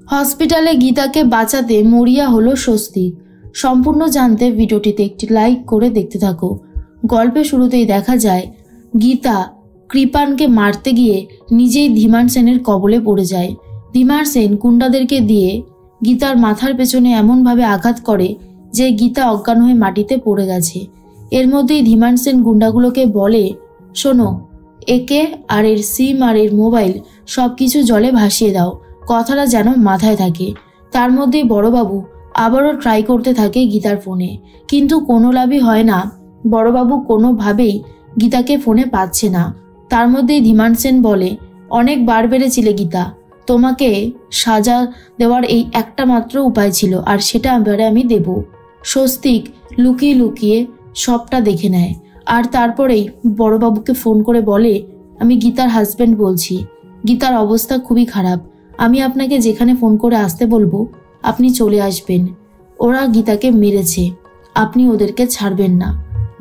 হসপিটালে গীতাকে বাঁচাতে মরিয়া হলো স্বস্তিক। সম্পূর্ণ জানতে ভিডিওটিতে একটি লাইক করে দেখতে থাকো। গল্পের শুরুতেই দেখা যায় গীতা কৃপানকে মারতে গিয়ে নিজেই ধীমান সেনের কবলে পড়ে যায়। ধীমান সেন গুন্ডাদেরকে দিয়ে গীতার মাথার পেছনে এমনভাবে আঘাত করে যে গীতা অজ্ঞান হয়ে মাটিতে পড়ে গেছে। এর মধ্যেই ধীমান সেন গুন্ডাগুলোকে বলে, শোনো, একে আর এর সিম আর এর মোবাইল সব কিছু জলে ভাসিয়ে দাও, কথাটা যেন মাথায় থাকে। তার মধ্যেই বড়বাবু আবারও ট্রাই করতে থাকে গীতার ফোনে, কিন্তু কোনো লাভই হয় না। বড়বাবু কোনোভাবেই গীতাকে ফোনে পাচ্ছে না। তার মধ্যেই ধীমান সেন বলে, অনেক বার বেড়েছিলে গীতা, তোমাকে সাজা দেওয়ার এই একটা মাত্র উপায় ছিল, আর সেটা এবারে আমি দেব। স্বস্তিক লুকিয়ে লুকিয়ে সবটা দেখে নেয়, আর তারপরেই বড়বাবুকে ফোন করে বলে, আমি গীতার হাজব্যান্ড বলছি, গীতার অবস্থা খুবই খারাপ, আমি আপনাকে যেখানে ফোন করে আসতে বলবো আপনি চলে আসবেন। ওরা গীতাকে মেরেছে, আপনি ওদেরকে ছাড়বেন না।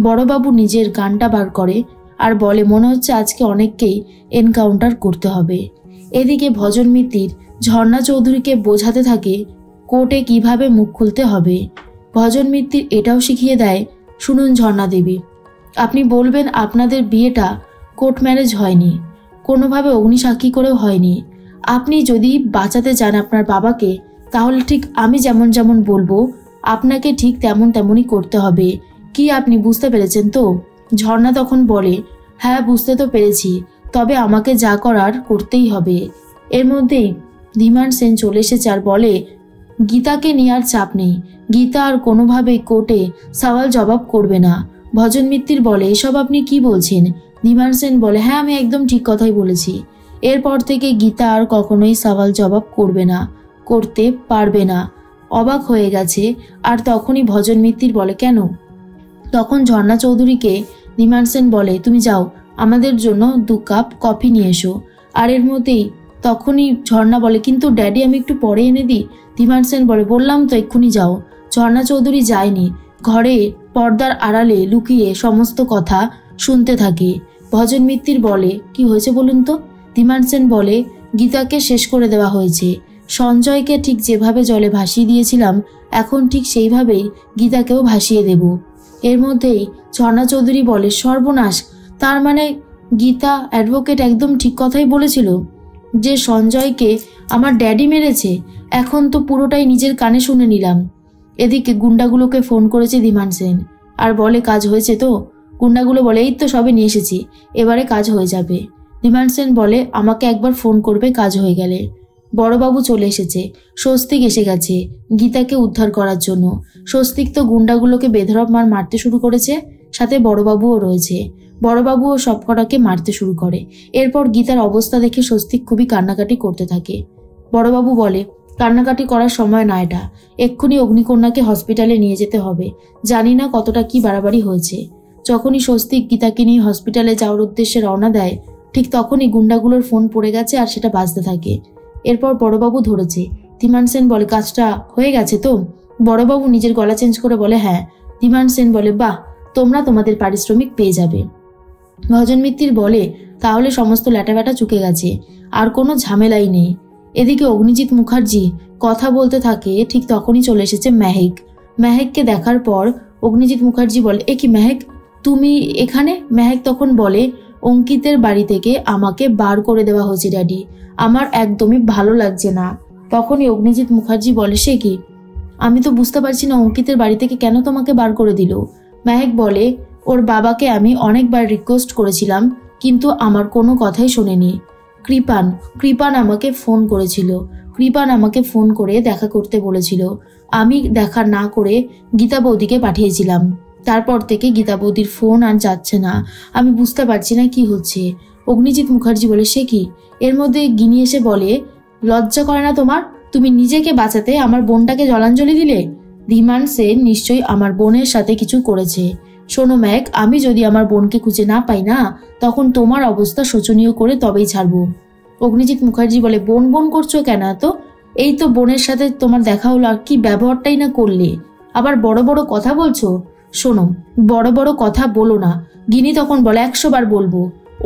বড়বাবু নিজের গানটা বার করে আর বলে, মনে হচ্ছে আজকে অনেককেই এনকাউন্টার করতে হবে। এদিকে ভজন মিত্তির ঝর্ণা চৌধুরীকে বোঝাতে থাকে কোর্টে কিভাবে মুখ খুলতে হবে। ভজন মিত্তির এটাও শিখিয়ে দেয়, শুনুন ঝর্ণা দেবী, আপনি বলবেন আপনাদের বিয়েটা কোর্ট ম্যারেজ হয়নি, কোনোভাবে অগ্নিসাক্ষী করেও হয়নি। আপনি যদি বাঁচাতে চান আপনার বাবাকে, তাহলে ঠিক আমি যেমন যেমন বলবো আপনাকে ঠিক তেমনই করতে হবে। কি আপনি বুঝতে পেরেছেন তো? ঝর্ণা তখন বলে, হ্যাঁ বুঝতে তো পেরেছি, তবে আমাকে যা করার করতেই হবে। এর মধ্যেই ধীমান সেন চলে এসেছে আর বলে, গীতাকে নিয়ে আর চাপ নেই, গীতা আর কোনোভাবেই কোর্টে সওয়াল জবাব করবে না। ভজন মিত্তির বলে, এসব আপনি কি বলছেন? ধীমান সেন বলে, হ্যাঁ আমি একদম ঠিক কথাই বলেছি। এরপর থেকে গীতা আর কখনোই সওয়াল জবাব করবে না, করতে পারবে না। অবাক হয়ে গেছে। আর তখনই ভজন মিত্তির বলে, কেন? তখন ঝর্ণা চৌধুরীকে ধীমান সেন বলে, তুমি যাও আমাদের জন্য 2 কাপ কফি নিয়ে এসো। আর এর মধ্যেই তখনই ঝর্ণা বলে, কিন্তু ড্যাডি আমি একটু পরে এনে দিই। ধীমান সেন বলে, বললাম তো এক্ষুনি যাও। ঝর্ণা চৌধুরী যায়নি, ঘরে পর্দার আড়ালে লুকিয়ে সমস্ত কথা শুনতে থাকে। ভজন মিত্তির বলে, কি হয়েছে বলুন তো? ধীমান সেন বলে, গীতাকে শেষ করে দেওয়া হয়েছে। সঞ্জয়কে ঠিক যেভাবে জলে ভাসিয়ে দিয়েছিলাম, এখন ঠিক সেইভাবেই গীতাকেও ভাসিয়ে দেব। এর মধ্যেই ঝর্ণা চৌধুরী বলে, সর্বনাশ, তার মানে গীতা অ্যাডভোকেট একদম ঠিক কথাই বলেছিল যে সঞ্জয়কে আমার ড্যাডি মেরেছে। এখন তো পুরোটাই নিজের কানে শুনে নিলাম। এদিকে গুন্ডাগুলোকে ফোন করেছে ধীমান সেন আর বলে, কাজ হয়েছে তো? গুন্ডাগুলো বলে, এই তো সবে নিয়ে এসেছি, এবারে কাজ হয়ে যাবে। ধীমান সেন বলে, আমাকে একবার ফোন করবে কাজ হয়ে গেলে। বড়বাবু চলে এসেছে, স্বস্তিক এসে গেছে গীতাকে উদ্ধার করার জন্য। স্বস্তিক তো গুন্ডাগুলোকে বেধড়ক মারতে শুরু করেছে, সাথে বড়বাবুও রয়েছে। বড়বাবুও সবকটাকে মারতে শুরু করে। এরপর গীতার অবস্থা দেখে স্বস্তিক খুবই কান্নাকাটি করতে থাকে। বড়বাবু বলে, কান্নাকাটি করার সময় না এটা, এক্ষুনি অগ্নিকন্যাকে হসপিটালে নিয়ে যেতে হবে। জানি না কতটা কি বাড়াবাড়ি হয়েছে। যখনই স্বস্তিক গীতাকে নিয়ে হসপিটালে যাওয়ার উদ্দেশ্যে রওনা দেয়, ঠিক তখনই গুন্ডাগুলোর ফোন পড়ে গেছে আর সেটা বাজতে থাকে। এরপর বড়বাবু ধরেছে। ধীমান সেন বলে, কাজটা হয়ে গেছে তো? বড়বাবু নিজের গলা চেঞ্জ করে বলে, হ্যাঁ। ধীমান সেন বলে, বাহ, তোমরা তোমাদের পারিশ্রমিক পেয়ে যাবে। ভজন মিত্তির বলে, তাহলে সমস্ত ল্যাটাব্যাটা চুকে গেছে, আর কোনো ঝামেলাই নেই। এদিকে অগ্নিজিৎ মুখার্জি কথা বলতে থাকে, ঠিক তখনই চলে এসেছে মেহেক। মেহেককে দেখার পর অগ্নিজিৎ মুখার্জি বলে, এ কি মেহেক, তুমি এখানে? মেহেক তখন বলে, অঙ্কিতের বাড়ি থেকে আমাকে বার করে দেওয়া হয়েছে ড্যাডি, আমার একদমই ভালো লাগছে না। তখনই অগ্নিজিৎ মুখার্জি বলে, সে কি? আমি তো বুঝতে পারছি না অঙ্কিতের বাড়ি থেকে কেন তোমাকে বার করে দিল। মেহেক বলে, ওর বাবাকে আমি অনেকবার রিকোয়েস্ট করেছিলাম, কিন্তু আমার কোনো কথাই শোনেনি। কৃপান আমাকে ফোন করেছিল, কৃপান আমাকে ফোন করে দেখা করতে বলেছিল। আমি দেখা না করে গীতা বৌদিকে পাঠিয়েছিলাম। তারপর থেকে গীতা বৌদির ফোন আর যাচ্ছে না। আমি বুঝতে পারছি না কি হচ্ছে। অগ্নিজিৎ মুখার্জি বলে, সে কি? এর মধ্যে গিনি এসে বলে, লজ্জা করে না তোমার? তুমি নিজেকে বাঁচাতে আমার বোনটাকে জলাঞ্জলি দিলে। ধীমান সেন নিশ্চয়ই আমার বোনের সাথে কিছু করেছে। শোনো ম্যাক, আমি যদি আমার বোনকে খুঁজে না পাই না, তখন তোমার অবস্থা শোচনীয় করে তবেই ছাড়বো। অগ্নিজিৎ মুখার্জি বলে, বোন বোন করছো কেন এত? এই তো বোনের সাথে তোমার দেখা হলো, আর কি ব্যবহারটাই না করলে, আবার বড় বড় কথা বলছো। শোনো, বড় বড় কথা বলো না। গিনি তখন বলে, 100 বার বলবো,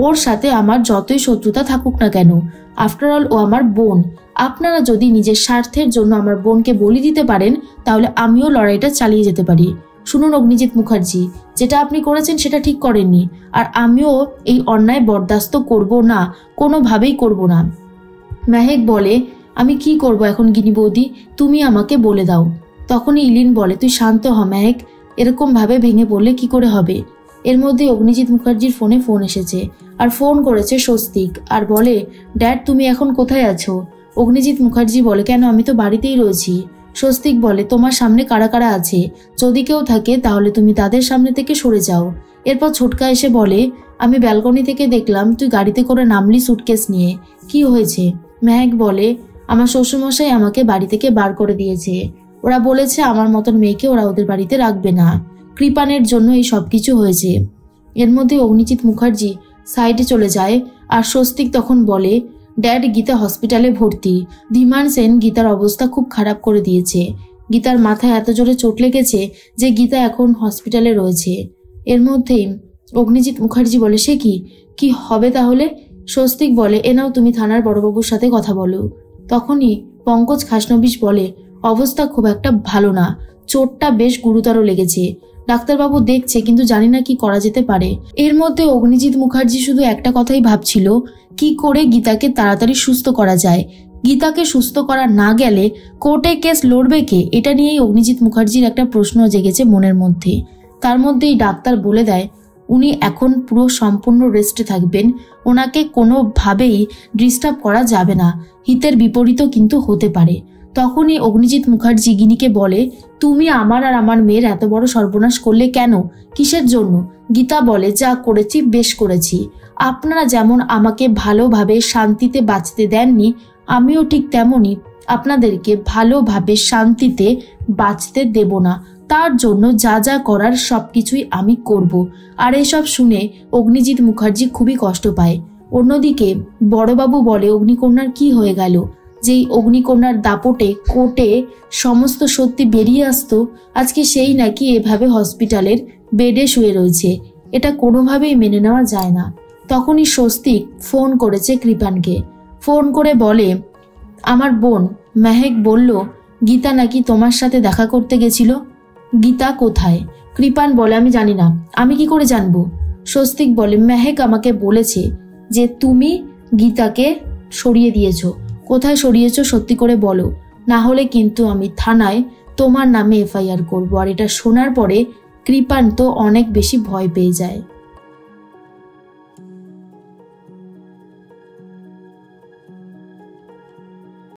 ওর সাথে আমার যতই শত্রুতা থাকুক না কেন, আফটার অল ও আমার বোন। আপনারা যদি নিজের স্বার্থের জন্য আমার বোনকে বলি দিতে পারেন তাহলে আমিও লড়াইটা চালিয়ে যেতে পারি। শুনুন অগ্নিজিৎ মুখার্জি, যেটা আপনি করেছেন সেটা ঠিক করেননি, আর আমিও এই অন্যায় বরদাস্ত করব না, কোনোভাবেই করব না। মেহেক বলে, আমি কি করব এখন গিনি বৌদি, তুমি আমাকে বলে দাও। তখনই ইলিন বলে, তুই শান্ত হ মেহেক, এরকম ভাবে ভেঙে পড়লে কি করে হবে। এর মধ্যে অগ্নিজিৎ মুখার্জির ফোন এসেছে, আর ফোন করেছে স্বস্তিক, আর বলে, ড্যাড তুমি এখন কোথায় আছো? অগ্নিজিৎ মুখার্জি বলে, কেন, আমি তো বাড়িতেই রয়েছি। স্বস্তিক বলে, তোমার সামনে কারা কারা আছে, যদি কেউ থাকে তাহলে তুমি তাদের সামনে থেকে সরে যাও। এরপর ছোটকা এসে বলে, আমি ব্যালকনি থেকে দেখলাম তুই গাড়িতে করে নামলি সুটকেস নিয়ে, কি হয়েছে? মেহেক বলে, আমার শ্বশুরমশাই আমাকে বাড়ি থেকে বার করে দিয়েছে, ওরা বলেছে আমার মতন মেয়েকে ওরা ওদের বাড়িতে রাখবে না, কৃপানের জন্য এই সব কিছু হয়েছে। এর মধ্যে অগ্নিজিৎ মুখার্জি সাইডে চলে যায়, আর স্বস্তিক তখন বলে, ড্যাড গীতা হসপিটালে ভর্তি, ধীমান সেন গীতার অবস্থা খুব খারাপ করে দিয়েছে, গীতার মাথায় এত জোরে চোট লেগেছে যে গীতা এখন হসপিটালে রয়েছে। এর মধ্যেই অগ্নিজিৎ মুখার্জি বলে, সে কি হবে তাহলে? স্বস্তিক বলে, এ নাও তুমি থানার বড়বাবুর সাথে কথা বলো। তখনই পঙ্কজ খাসনবিশ বলে, অবস্থা খুব একটা ভালো না, চোটটা বেশ গুরুতর লেগেছে, ডাক্তারবাবু দেখছে কিন্তু জানি না কি করা যেতে পারে। এর মধ্যে অগ্নিজিৎ মুখার্জি শুধু একটা কথাই ভাবছিল, কি করে গীতাকে তাড়াতাড়ি সুস্থ করা যায়। গীতাকে সুস্থ করা না গেলে কোর্টে কেস লড়বে কে, এটা নিয়েই অগ্নিজিৎ মুখার্জির একটা প্রশ্ন জেগেছে মনের মধ্যে। তার মধ্যেই ডাক্তার বলে দেয়, উনি এখন পুরো সম্পূর্ণ রেস্টে থাকবেন, ওনাকে কোনোভাবেই ডিস্টার্ব করা যাবে না, হিতের বিপরীতও কিন্তু হতে পারে। তখনই অগ্নিজিৎ মুখার্জি গিনিকে বলে, তুমি আমার আর আমার মেয়ের এত বড় সর্বনাশ করলে কেন, কিসের জন্য? গীতা বলে, যা করেছি বেশ করেছি, আপনারা যেমন আমাকে ভালোভাবে শান্তিতে বাঁচতে দেননি, আমিও ঠিক তেমনই আপনাদেরকে ভালোভাবে শান্তিতে বাঁচতে দেব না, তার জন্য যা যা করার সবকিছুই আমি করব। আর এসব শুনে অগ্নিজিৎ মুখার্জি খুবই কষ্ট পায়। অন্যদিকে বড়বাবু বলে, অগ্নিকন্যার কি হয়ে গেল? যেই অগ্নিকন্যার দাপটে কোর্টে সমস্ত সত্যি বেরিয়ে আসতো, আজকে সেই নাকি এভাবে হসপিটালের বেডে শুয়ে রয়েছে, এটা কোনোভাবেই মেনে নেওয়া যায় না। তখনই স্বস্তিক ফোন করেছে কৃপানকে, ফোন করে বলে, আমার বোন মেহেক বলল গীতা নাকি তোমার সাথে দেখা করতে গেছিল, গীতা কোথায়? কৃপান বলে, আমি জানি না, আমি কি করে জানবো? স্বস্তিক বলে, মেহেক আমাকে বলেছে যে তুমি গীতাকে সরিয়ে দিয়েছো, কোথায় সরিয়েছো সত্যি করে বলো, না হলে কিন্তু আমি থানায় তোমার নামে এফআইআর করবো। আর এটা শোনার পরে কৃপান তো অনেক বেশি ভয় পেয়ে যায়।